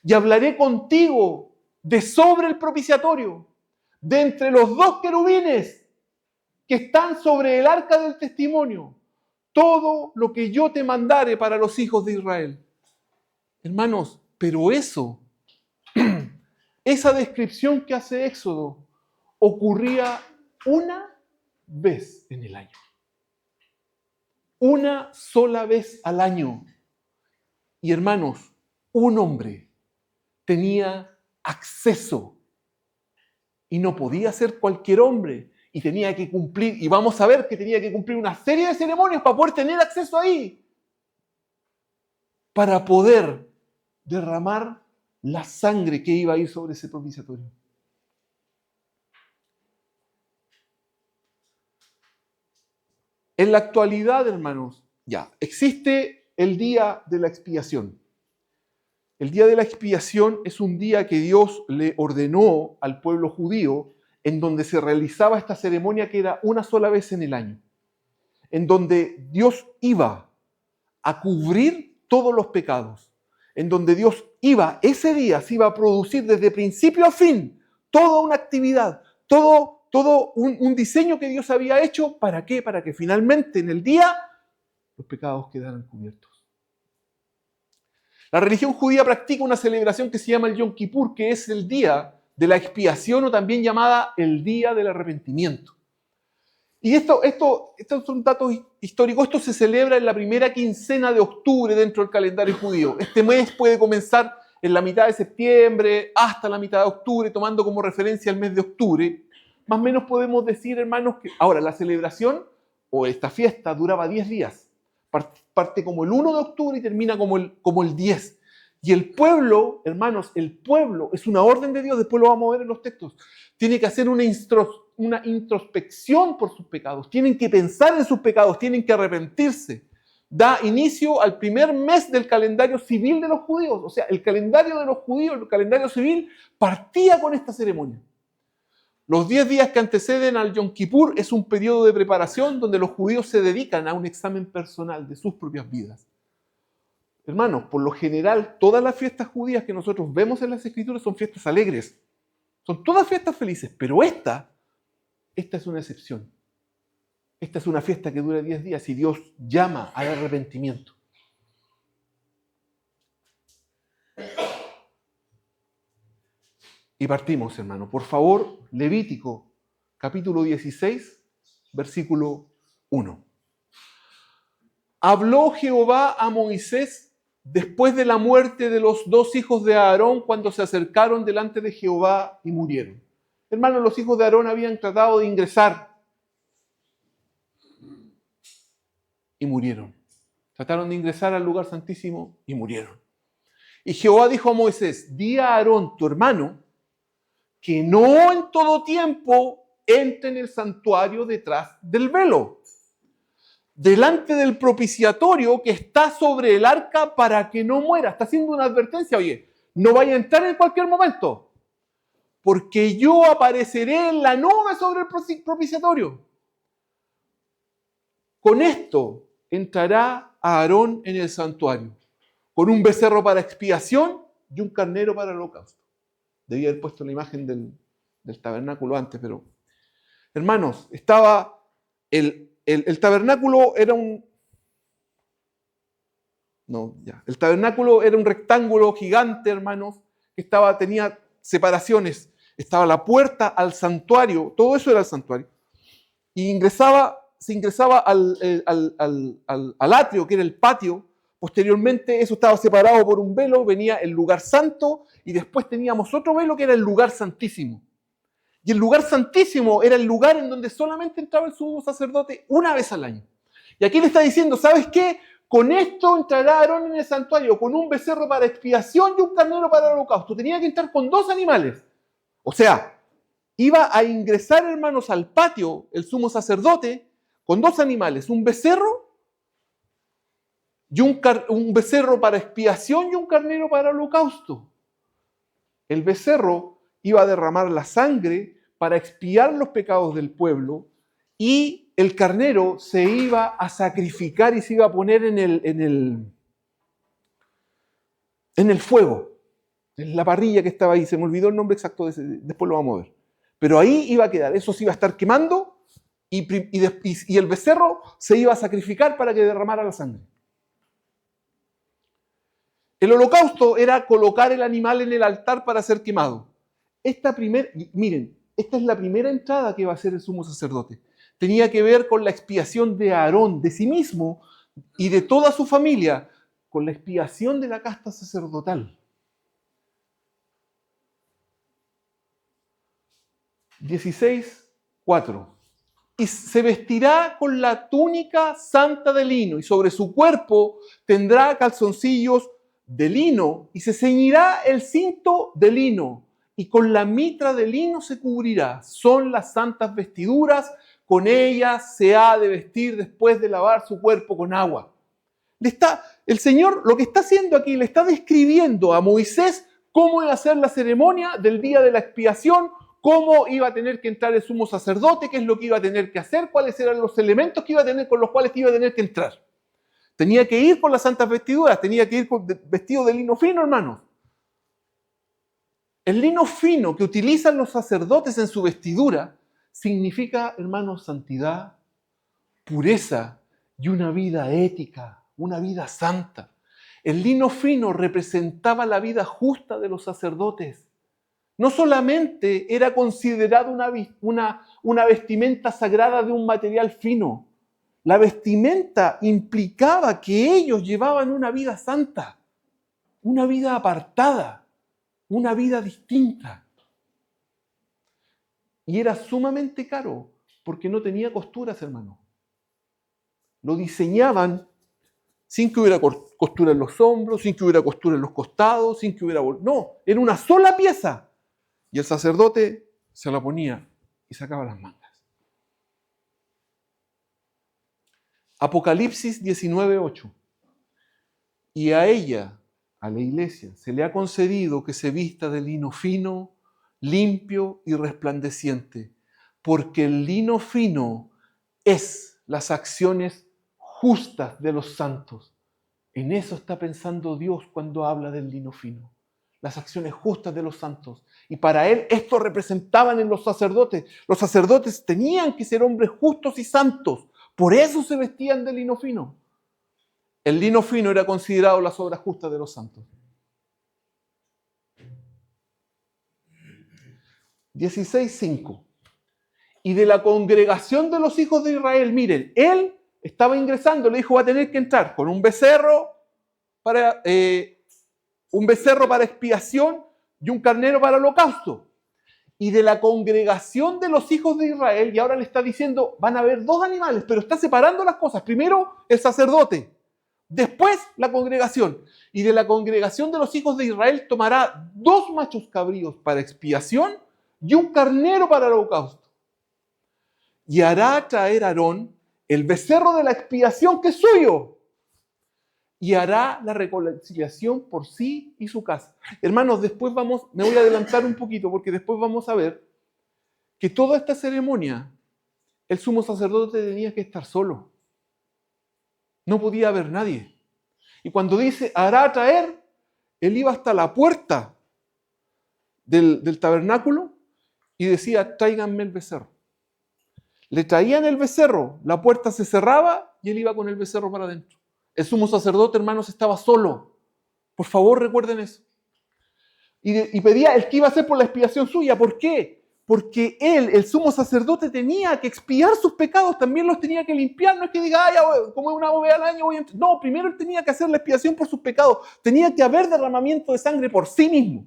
y hablaré contigo de sobre el propiciatorio, de entre los dos querubines que están sobre el arca del testimonio, todo lo que yo te mandare para los hijos de Israel. Hermanos, pero eso, esa descripción que hace Éxodo, ocurría una vez en el año. Una sola vez al año. Y hermanos, un hombre tenía acceso. Y no podía ser cualquier hombre. Y tenía que cumplir, y vamos a ver que tenía que cumplir una serie de ceremonias para poder tener acceso ahí. Para poder derramar la sangre que iba a ir sobre ese propiciatorio. En la actualidad, hermanos, ya existe el día de la expiación. El día de la expiación es un día que Dios le ordenó al pueblo judío, en donde se realizaba esta ceremonia que era una sola vez en el año, en donde Dios iba a cubrir todos los pecados, en donde Dios iba, ese día se iba a producir desde principio a fin toda una actividad, todo un diseño que Dios había hecho. ¿Para qué? Para que finalmente en el día los pecados quedaran cubiertos. La religión judía practica una celebración que se llama el Yom Kippur, que es el día de la expiación, o también llamada el día del arrepentimiento. Y estos son datos históricos. Esto se celebra en la primera quincena de octubre dentro del calendario judío. Este mes puede comenzar en la mitad de septiembre hasta la mitad de octubre, tomando como referencia el mes de octubre. Más o menos podemos decir, hermanos, que ahora la celebración o esta fiesta duraba 10 días. Parte como el 1 de octubre y termina como el 10. Y el pueblo, hermanos, el pueblo es una orden de Dios, después lo vamos a ver en los textos. Tiene que hacer una introspección por sus pecados. Tienen que pensar en sus pecados, tienen que arrepentirse. Da inicio al primer mes del calendario civil de los judíos. O sea, el calendario de los judíos, el calendario civil, partía con esta ceremonia. Los 10 días que anteceden al Yom Kippur es un periodo de preparación donde los judíos se dedican a un examen personal de sus propias vidas. Hermanos, por lo general, todas las fiestas judías que nosotros vemos en las Escrituras son fiestas alegres. Son todas fiestas felices, pero esta es una excepción. Esta es una fiesta que dura 10 días y Dios llama al arrepentimiento. Y partimos, hermano. Por favor, Levítico, capítulo 16, versículo 1. Habló Jehová a Moisés después de la muerte de los 2 hijos de Aarón, cuando se acercaron delante de Jehová y murieron. Hermanos, los hijos de Aarón habían tratado de ingresar y murieron. Trataron de ingresar al lugar santísimo y murieron. Y Jehová dijo a Moisés: di a Aarón, tu hermano, que no en todo tiempo entre en el santuario detrás del velo, delante del propiciatorio que está sobre el arca, para que no muera. Está haciendo una advertencia: oye, no vaya a entrar en cualquier momento, porque yo apareceré en la nube sobre el propiciatorio. Con esto entrará Aarón en el santuario, con un becerro para expiación y un carnero para el holocausto. Debía haber puesto la imagen del tabernáculo antes, pero... Hermanos, estaba... El tabernáculo era un... No, ya. El tabernáculo era un rectángulo gigante, hermanos, que tenía separaciones. Estaba la puerta al santuario, todo eso era el santuario. Y ingresaba se ingresaba al atrio, que era el patio. Posteriormente eso estaba separado por un velo, venía el lugar santo y después teníamos otro velo que era el lugar santísimo. Y el lugar santísimo era el lugar en donde solamente entraba el sumo sacerdote una vez al año. Y aquí le está diciendo, ¿sabes qué? Con esto entrará Aarón en el santuario, con un becerro para expiación y un carnero para el holocausto. Tenía que entrar con 2 animales. O sea, iba a ingresar, hermanos, al patio el sumo sacerdote con 2 animales, un becerro y un becerro para expiación y un carnero para el holocausto. El becerro iba a derramar la sangre para expiar los pecados del pueblo y el carnero se iba a sacrificar y se iba a poner en el fuego, en la parrilla que estaba ahí. Se me olvidó el nombre exacto de ese, después lo vamos a ver. Pero ahí iba a quedar, eso se iba a estar quemando y el becerro se iba a sacrificar para que derramara la sangre. El holocausto era colocar el animal en el altar para ser quemado. Miren, esta es la primera entrada que va a hacer el sumo sacerdote. Tenía que ver con la expiación de Aarón, de sí mismo y de toda su familia, con la expiación de la casta sacerdotal. 16:4. Y se vestirá con la túnica santa de lino, y sobre su cuerpo tendrá calzoncillos de lino, y se ceñirá el cinto de lino, y con la mitra de lino se cubrirá. Son las santas vestiduras, con ellas se ha de vestir después de lavar su cuerpo con agua. El Señor lo que está haciendo aquí, le está describiendo a Moisés cómo iba a ser la ceremonia del día de la expiación, cómo iba a tener que entrar el sumo sacerdote, qué es lo que iba a tener que hacer, cuáles eran los elementos que iba a tener, con los cuales iba a tener que entrar. Tenía que ir con las santas vestiduras, tenía que ir vestido de lino fino, hermanos. El lino fino que utilizan los sacerdotes en su vestidura significa, hermanos, santidad, pureza y una vida ética, una vida santa. El lino fino representaba la vida justa de los sacerdotes. No solamente era considerado una vestimenta sagrada de un material fino, la vestimenta implicaba que ellos llevaban una vida santa, una vida apartada, una vida distinta. Y era sumamente caro porque no tenía costuras, hermano. Lo diseñaban sin que hubiera costura en los hombros, sin que hubiera costura en los costados, sin que hubiera... No, era una sola pieza. Y el sacerdote se la ponía y sacaba las mangas. Apocalipsis 19:8. Y a ella, a la iglesia, se le ha concedido que se vista de lino fino, limpio y resplandeciente, porque el lino fino es las acciones justas de los santos. En eso está pensando Dios cuando habla del lino fino, las acciones justas de los santos. Y para él esto representaban en los sacerdotes. Los sacerdotes tenían que ser hombres justos y santos, por eso se vestían de lino fino. El lino fino era considerado las obras justas de los santos. 16:5. Y de la congregación de los hijos de Israel, miren, él estaba ingresando, le dijo, va a tener que entrar con un becerro para expiación y un carnero para holocausto. Y de la congregación de los hijos de Israel, y ahora le está diciendo, van a haber 2 animales, pero está separando las cosas. Primero el sacerdote, después la congregación. Y de la congregación de los hijos de Israel tomará 2 machos cabríos para expiación y un carnero para el holocausto. Y hará traer a Aarón el becerro de la expiación que es suyo, y hará la reconciliación por sí y su casa. Hermanos, después me voy a adelantar un poquito, porque después vamos a ver que toda esta ceremonia, el sumo sacerdote tenía que estar solo. No podía haber nadie. Y cuando dice, hará traer, él iba hasta la puerta del tabernáculo y decía, tráiganme el becerro. Le traían el becerro, la puerta se cerraba y él iba con el becerro para adentro. El sumo sacerdote, hermanos, estaba solo. Por favor, recuerden eso. Y pedía el que iba a hacer por la expiación suya. ¿Por qué? porque él, el sumo sacerdote, tenía que expiar sus pecados, también los tenía que limpiar. No es que diga, como es una vez al año voy a... No, primero él tenía que hacer la expiación por sus pecados. Tenía que haber derramamiento de sangre por sí mismo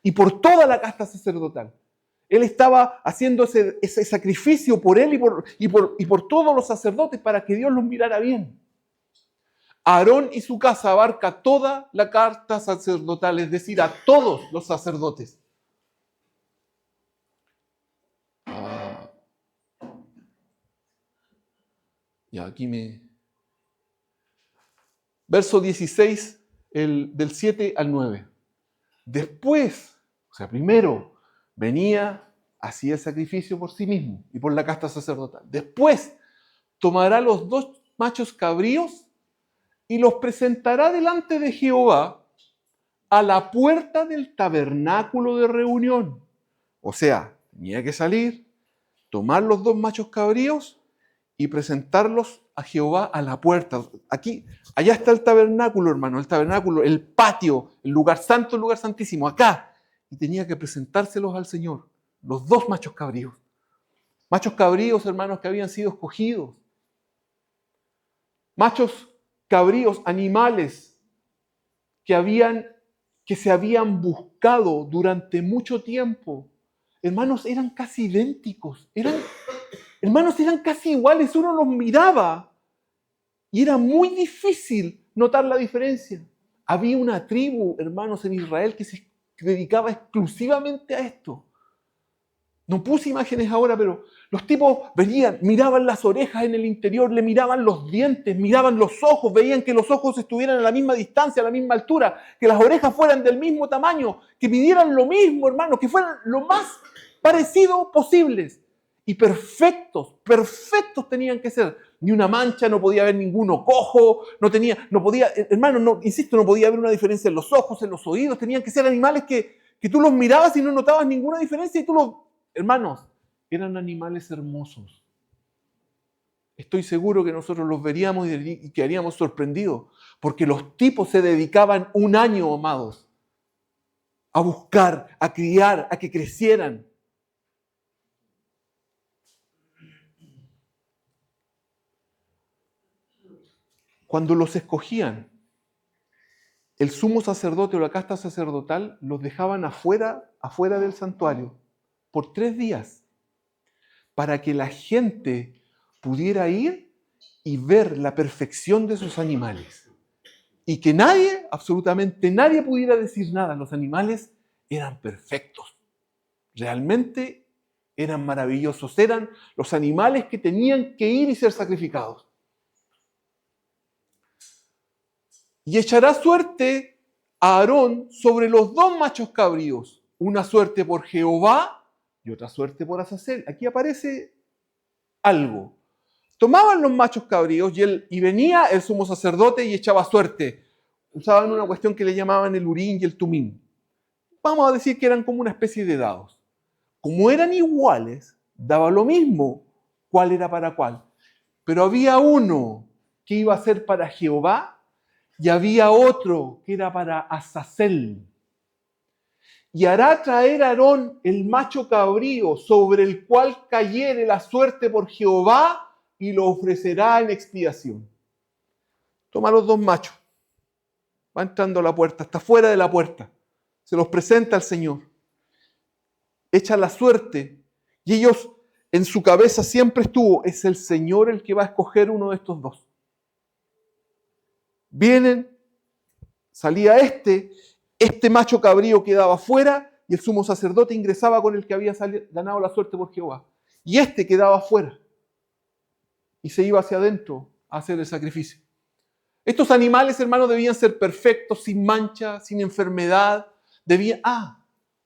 y por toda la casta sacerdotal. Él estaba haciendo ese sacrificio por él y por todos los sacerdotes para que Dios los mirara bien. Aarón y su casa abarca toda la casta sacerdotal, es decir, a todos los sacerdotes. Ya, Verso 16, del 7 al 9. Después, o sea, primero venía, hacía el sacrificio por sí mismo y por la casta sacerdotal. Después tomará los 2 machos cabríos y los presentará delante de Jehová a la puerta del tabernáculo de reunión. O sea, tenía que salir, tomar los 2 machos cabríos y presentarlos a Jehová a la puerta. Allá está el tabernáculo, hermano, el tabernáculo, el patio, el lugar santo, el lugar santísimo, acá. Y tenía que presentárselos al Señor, los 2 machos cabríos. Machos cabríos, hermanos, que habían sido escogidos. Machos cabríos, animales que se habían buscado durante mucho tiempo. Hermanos, eran casi idénticos. Hermanos, eran casi iguales. Uno los miraba y era muy difícil notar la diferencia. Había una tribu, hermanos, en Israel que se dedicaba exclusivamente a esto. No puse imágenes ahora, pero los tipos venían, miraban las orejas en el interior, le miraban los dientes, miraban los ojos, veían que los ojos estuvieran a la misma distancia, a la misma altura, que las orejas fueran del mismo tamaño, que midieran lo mismo, hermanos, que fueran lo más parecido posibles. Y perfectos tenían que ser. Ni una mancha, no podía haber ninguno cojo, no podía, hermano, no podía haber una diferencia en los ojos, en los oídos. Tenían que ser animales que tú los mirabas y no notabas ninguna diferencia y hermanos, eran animales hermosos. Estoy seguro que nosotros los veríamos y quedaríamos sorprendidos, porque los tipos se dedicaban 1 año, amados, a buscar, a criar, a que crecieran. Cuando los escogían, el sumo sacerdote o la casta sacerdotal los dejaban afuera del santuario por 3 días para que la gente pudiera ir y ver la perfección de sus animales. Y que nadie, absolutamente nadie, pudiera decir nada. Los animales eran perfectos. Realmente eran maravillosos. Eran los animales que tenían que ir y ser sacrificados. Y echará suerte a Aarón sobre los 2 machos cabríos, una suerte por Jehová y otra suerte por Azazel. Aquí aparece algo. Tomaban los machos cabríos y venía el sumo sacerdote y echaba suerte. Usaban una cuestión que le llamaban el urín y el tumín. Vamos a decir que eran como una especie de dados. Como eran iguales, daba lo mismo cuál era para cuál. Pero había uno que iba a ser para Jehová y había otro que era para Azazel. Y hará traer a Aarón el macho cabrío sobre el cual cayere la suerte por Jehová y lo ofrecerá en expiación. Toma los 2 machos. Va entrando a la puerta, está fuera de la puerta. Se los presenta al Señor. Echa la suerte y ellos, en su cabeza siempre estuvo, es el Señor el que va a escoger uno de estos 2. Vienen, salía este macho cabrío quedaba fuera y el sumo sacerdote ingresaba con el que había ganado la suerte por Jehová. Y este quedaba fuera y se iba hacia adentro a hacer el sacrificio. Estos animales, hermanos, debían ser perfectos, sin mancha, sin enfermedad.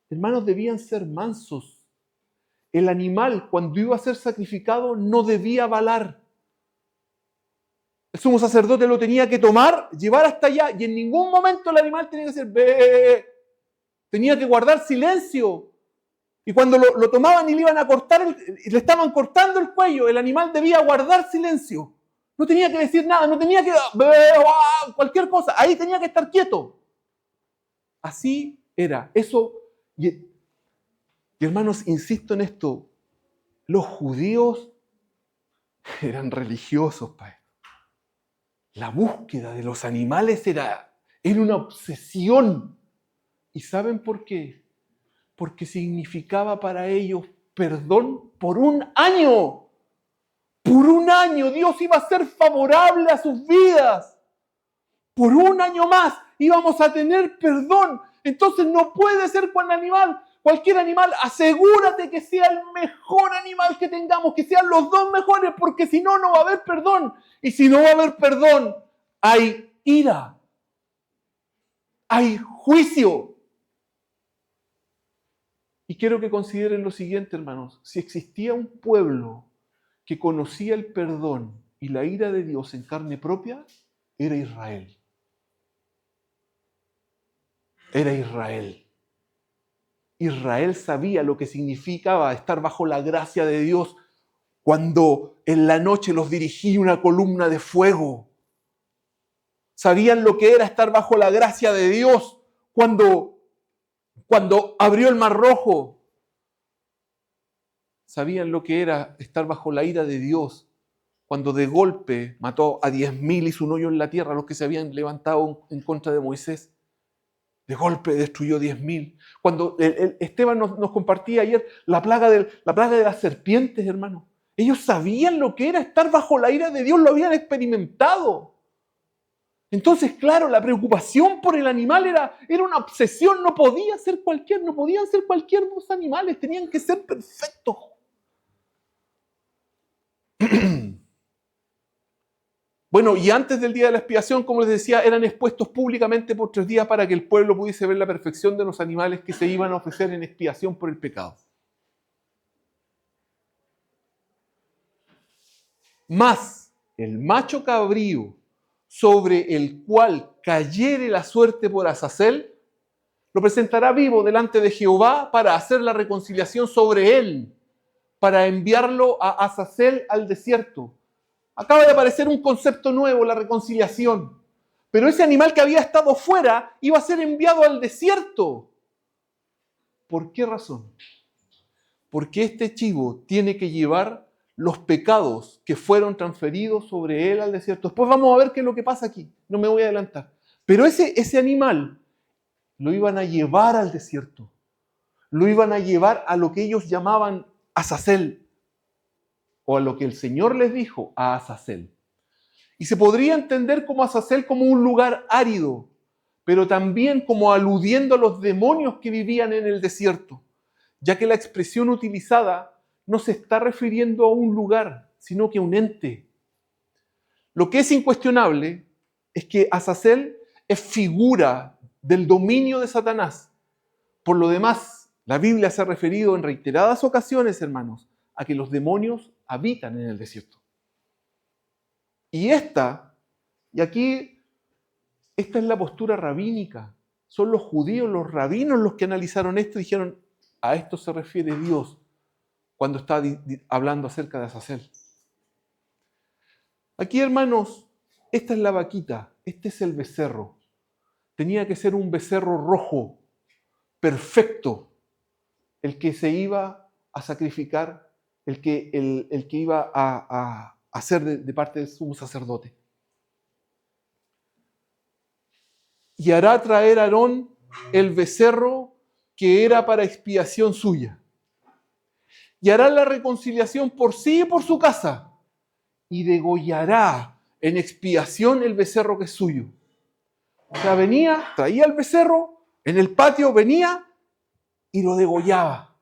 Hermanos, debían ser mansos. El animal, cuando iba a ser sacrificado, no debía balar. El sumo sacerdote lo tenía que tomar, llevar hasta allá, y en ningún momento el animal tenía que hacer ¡bé! Tenía que guardar silencio. Y cuando lo tomaban y le iban a cortar, le estaban cortando el cuello, el animal debía guardar silencio. No tenía que decir nada, no tenía que cualquier cosa. Ahí tenía que estar quieto. Así era. Eso. Y hermanos, insisto en esto, los judíos eran religiosos, Padre. La búsqueda de los animales era una obsesión. ¿Y saben por qué? Porque significaba para ellos perdón por un año. Por un año Dios iba a ser favorable a sus vidas. Por un año más íbamos a tener perdón. Entonces no puede ser cualquier animal. Asegúrate que sea el mejor animal que tengamos, que sean los dos mejores, porque si no, no va a haber perdón. Y si no va a haber perdón, hay ira. Hay juicio. Y quiero que consideren lo siguiente, hermanos. Si existía un pueblo que conocía el perdón y la ira de Dios en carne propia, era Israel. Era Israel. Israel sabía lo que significaba estar bajo la gracia de Dios cuando en la noche los dirigía una columna de fuego. Sabían lo que era estar bajo la gracia de Dios cuando abrió el Mar Rojo. Sabían lo que era estar bajo la ira de Dios cuando de golpe mató a 10.000, hizo un hoyo en la tierra, los que se habían levantado en contra de Moisés. De golpe destruyó 10.000. Cuando Esteban nos compartía ayer la plaga de las serpientes, hermano. Ellos sabían lo que era estar bajo la ira de Dios, lo habían experimentado. Entonces, claro, la preocupación por el animal era una obsesión. No podían ser cualquier dos animales, tenían que ser perfectos. Bueno, y antes del día de la expiación, como les decía, eran expuestos públicamente por 3 días para que el pueblo pudiese ver la perfección de los animales que se iban a ofrecer en expiación por el pecado. Mas el macho cabrío sobre el cual cayere la suerte por Azazel, lo presentará vivo delante de Jehová para hacer la reconciliación sobre él, para enviarlo a Azazel al desierto. Acaba de aparecer un concepto nuevo, la reconciliación. Pero ese animal que había estado fuera iba a ser enviado al desierto. ¿Por qué razón? Porque este chivo tiene que llevar los pecados que fueron transferidos sobre él al desierto. Después vamos a ver qué es lo que pasa aquí. No me voy a adelantar. Pero ese animal lo iban a llevar al desierto. Lo iban a llevar a lo que ellos llamaban Azazel, o a lo que el Señor les dijo a Azazel. Y se podría entender como Azazel como un lugar árido, pero también como aludiendo a los demonios que vivían en el desierto, ya que la expresión utilizada no se está refiriendo a un lugar, sino que a un ente. Lo que es incuestionable es que Azazel es figura del dominio de Satanás. Por lo demás, la Biblia se ha referido en reiteradas ocasiones, hermanos, a que los demonios habitan en el desierto. Y esta es la postura rabínica. Son los judíos, los rabinos los que analizaron esto y dijeron, a esto se refiere Dios cuando está hablando acerca de Azazel. Aquí, hermanos, esta es la vaquita, este es el becerro. Tenía que ser un becerro rojo, perfecto, el que se iba a sacrificar, el que iba a hacer de parte del sumo sacerdote. Y hará traer a Aarón el becerro que era para expiación suya. Y hará la reconciliación por sí y por su casa. Y degollará en expiación el becerro que es suyo. O sea, traía el becerro, en el patio venía y lo degollaba.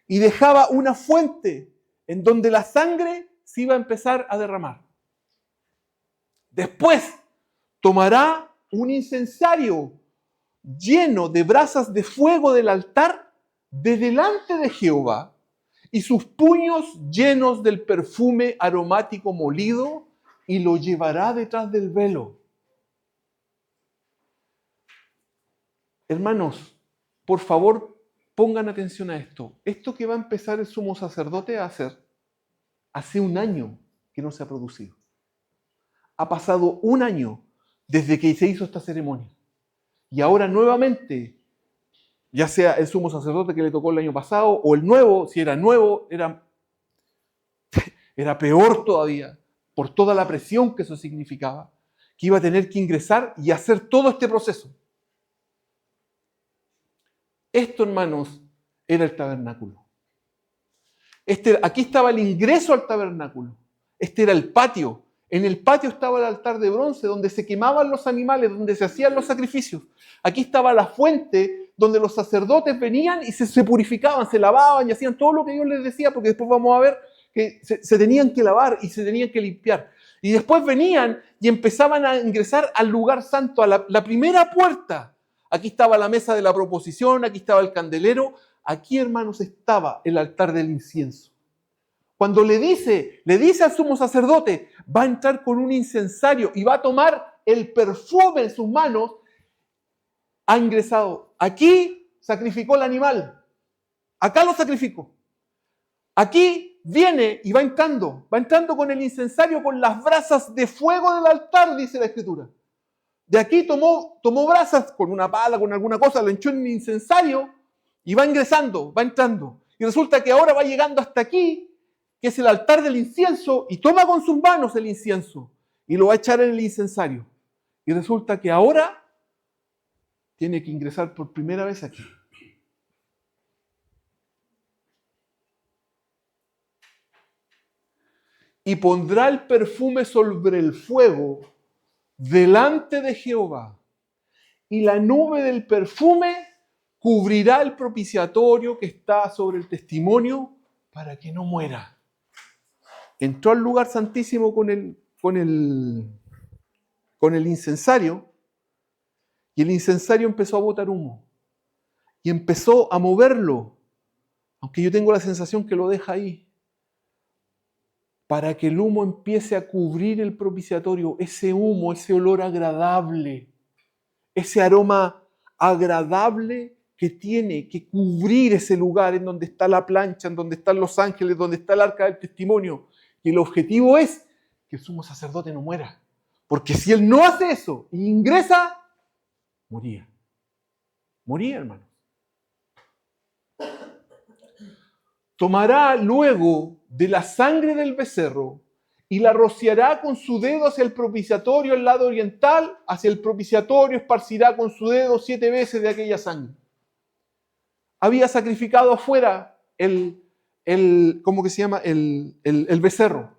Y dejaba una fuente en donde la sangre se iba a empezar a derramar. Después tomará un incensario lleno de brasas de fuego del altar de delante de Jehová y sus puños llenos del perfume aromático molido y lo llevará detrás del velo. Hermanos, por favor, pongan atención a esto. Esto que va a empezar el sumo sacerdote a hacer, hace 1 año que no se ha producido. Ha pasado 1 año desde que se hizo esta ceremonia. Y ahora nuevamente ya sea el sumo sacerdote que le tocó el año pasado o el nuevo, si era nuevo, era peor todavía por toda la presión que eso significaba, que iba a tener que ingresar y hacer todo este proceso. Esto, hermanos, era el tabernáculo. Aquí estaba el ingreso al tabernáculo. Este era el patio. En el patio estaba el altar de bronce donde se quemaban los animales, donde se hacían los sacrificios. Aquí estaba la fuente donde los sacerdotes venían y se purificaban, se lavaban y hacían todo lo que Dios les decía, porque después vamos a ver que se tenían que lavar y se tenían que limpiar. Y después venían y empezaban a ingresar al lugar santo, a la primera puerta. Aquí estaba la mesa de la proposición, aquí estaba el candelero. Aquí, hermanos, estaba el altar del incienso. Cuando le dice al sumo sacerdote, va a entrar con un incensario y va a tomar el perfume en sus manos, ha ingresado. Aquí sacrificó el animal. Acá lo sacrificó. Aquí viene y va entrando con el incensario, con las brasas de fuego del altar, dice la Escritura. De aquí tomó brasas con una pala, con alguna cosa, lo echó en el incensario y va ingresando, va entrando. Y resulta que ahora va llegando hasta aquí, que es el altar del incienso, y toma con sus manos el incienso y lo va a echar en el incensario. Y resulta que ahora tiene que ingresar por primera vez aquí. Y pondrá el perfume sobre el fuego delante de Jehová, y la nube del perfume cubrirá el propiciatorio que está sobre el testimonio para que no muera. Entró al lugar santísimo con el incensario, y el incensario empezó a botar humo y empezó a moverlo, aunque yo tengo la sensación que lo deja ahí, para que el humo empiece a cubrir el propiciatorio, ese humo, ese olor agradable, ese aroma agradable que tiene que cubrir ese lugar en donde está la plancha, en donde están los ángeles, donde está el arca del testimonio. Y el objetivo es que el sumo sacerdote no muera. Porque si él no hace eso e ingresa, moría. Moría, hermano. Tomará luego de la sangre del becerro y la rociará con su dedo hacia el propiciatorio al lado oriental, hacia el propiciatorio esparcirá con su dedo 7 veces de aquella sangre. Había sacrificado afuera ¿cómo que se llama? El becerro.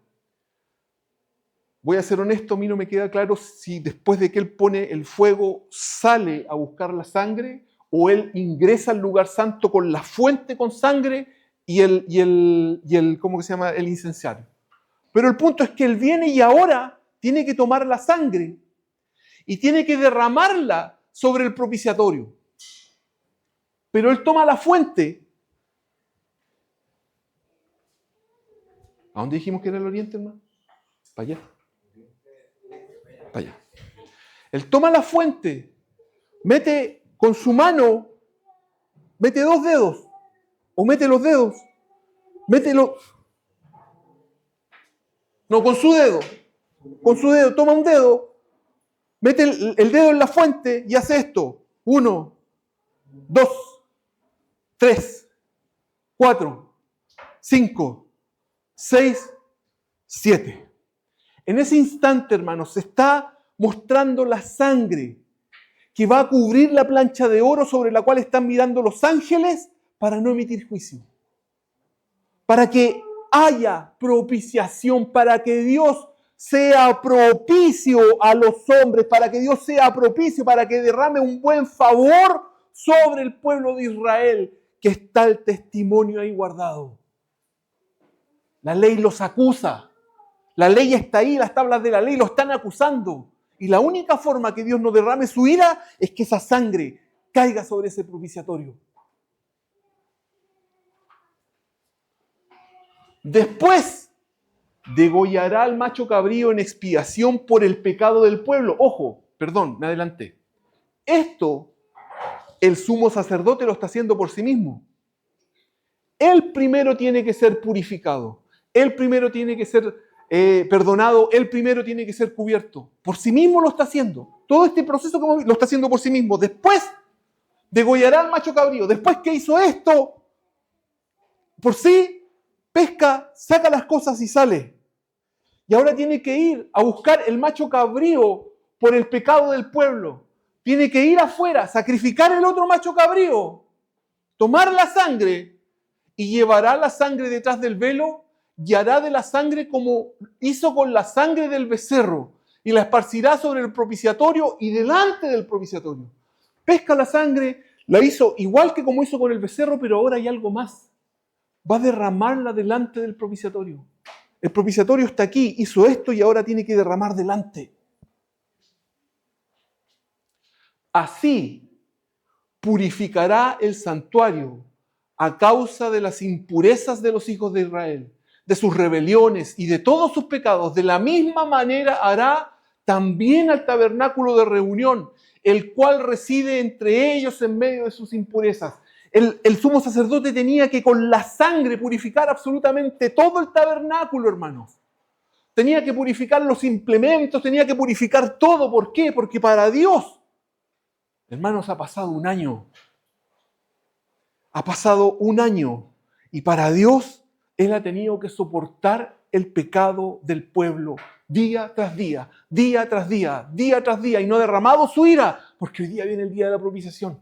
Voy a ser honesto, a mí no me queda claro si después de que él pone el fuego sale a buscar la sangre o él ingresa al lugar santo con la fuente con sangre y el ¿cómo que se llama? El incensario. Pero el punto es que él viene y ahora tiene que tomar la sangre y tiene que derramarla sobre el propiciatorio. Pero él toma la fuente. ¿A dónde dijimos que era el oriente, hermano? Para allá. Para allá. Él toma la fuente, mete con su mano, mete 2 dedos, o mete los dedos, no, con su dedo, toma un dedo, mete el dedo en la fuente y hace esto. 1, 2, 3, 4, 5, 6, 7. En ese instante, hermanos, se está mostrando la sangre que va a cubrir la plancha de oro sobre la cual están mirando los ángeles para no emitir juicio. Para que haya propiciación, para que Dios sea propicio a los hombres, para que Dios sea propicio, para que derrame un buen favor sobre el pueblo de Israel, que está el testimonio ahí guardado. La ley los acusa. La ley está ahí, las tablas de la ley lo están acusando. Y la única forma que Dios no derrame su ira es que esa sangre caiga sobre ese propiciatorio. Después, degollará al macho cabrío en expiación por el pecado del pueblo. Ojo, perdón, me adelanté. Esto, el sumo sacerdote lo está haciendo por sí mismo. Él primero tiene que ser purificado. Él primero tiene que ser perdonado. Él primero tiene que ser cubierto. Por sí mismo lo está haciendo. Todo este proceso lo está haciendo por sí mismo. Después degollará al macho cabrío. Después que hizo esto, por sí, pesca, saca las cosas y sale. Y ahora tiene que ir a buscar el macho cabrío por el pecado del pueblo. Tiene que ir afuera, sacrificar el otro macho cabrío, tomar la sangre y llevará la sangre detrás del velo y hará de la sangre como hizo con la sangre del becerro y la esparcirá sobre el propiciatorio y delante del propiciatorio. Pesca la sangre, la hizo igual que como hizo con el becerro, pero ahora hay algo más. Va a derramarla delante del propiciatorio. El propiciatorio está aquí, hizo esto y ahora tiene que derramar delante. Así purificará el santuario a causa de las impurezas de los hijos de Israel, de sus rebeliones y de todos sus pecados. De la misma manera hará también al tabernáculo de reunión, el cual reside entre ellos en medio de sus impurezas. El sumo sacerdote tenía que con la sangre purificar absolutamente todo el tabernáculo, hermanos. Tenía que purificar los implementos, tenía que purificar todo. ¿Por qué? Porque para Dios, hermanos, ha pasado un año. Ha pasado un año. Y para Dios, Él ha tenido que soportar el pecado del pueblo día tras día, día tras día, día tras día. Y no ha derramado su ira, porque hoy día viene el día de la propiciación.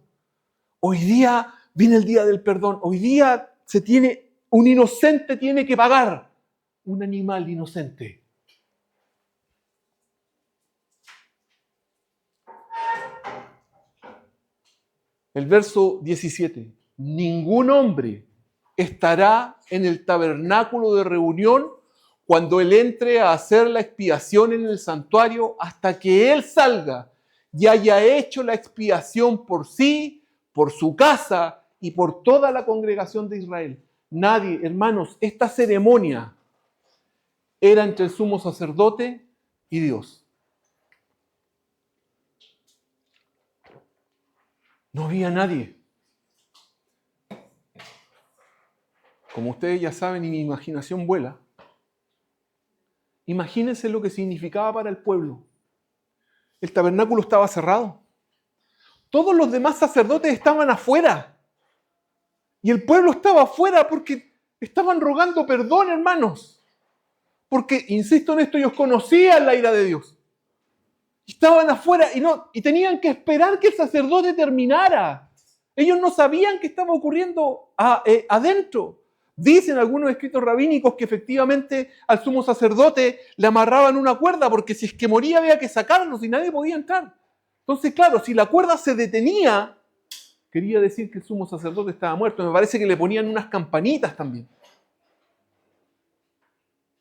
Hoy día viene el día del perdón. Hoy día un inocente tiene que pagar un animal inocente. El verso 17. Ningún hombre estará en el tabernáculo de reunión cuando él entre a hacer la expiación en el santuario hasta que él salga y haya hecho la expiación por sí, por su casa y por toda la congregación de Israel. Nadie, hermanos, esta ceremonia era entre el sumo sacerdote y Dios. No había nadie. Como ustedes ya saben y mi imaginación vuela, imagínense lo que significaba para el pueblo. El tabernáculo estaba cerrado. Todos los demás sacerdotes estaban afuera. Y el pueblo estaba afuera porque estaban rogando perdón, hermanos. Porque, insisto en esto, ellos conocían la ira de Dios. Estaban afuera y tenían que esperar que el sacerdote terminara. Ellos no sabían qué estaba ocurriendo adentro. Dicen algunos escritos rabínicos que efectivamente al sumo sacerdote le amarraban una cuerda porque si es que moría había que sacarlo y nadie podía entrar. Entonces, claro, si la cuerda se detenía, quería decir que el sumo sacerdote estaba muerto. Me parece que le ponían unas campanitas también.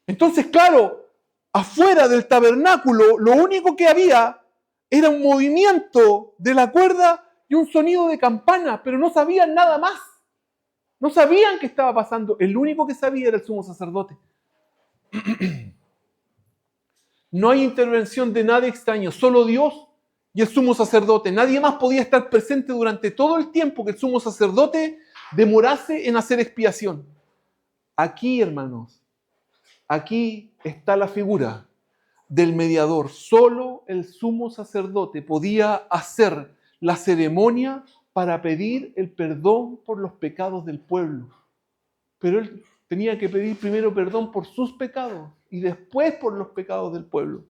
Entonces, claro, afuera del tabernáculo, lo único que había era un movimiento de la cuerda y un sonido de campana, pero no sabían nada más. No sabían qué estaba pasando. El único que sabía era el sumo sacerdote. No hay intervención de nadie extraño, solo Dios y el sumo sacerdote. Nadie más podía estar presente durante todo el tiempo que el sumo sacerdote demorase en hacer expiación. Aquí, hermanos, aquí está la figura del mediador. Solo el sumo sacerdote podía hacer la ceremonia para pedir el perdón por los pecados del pueblo. Pero él tenía que pedir primero perdón por sus pecados y después por los pecados del pueblo.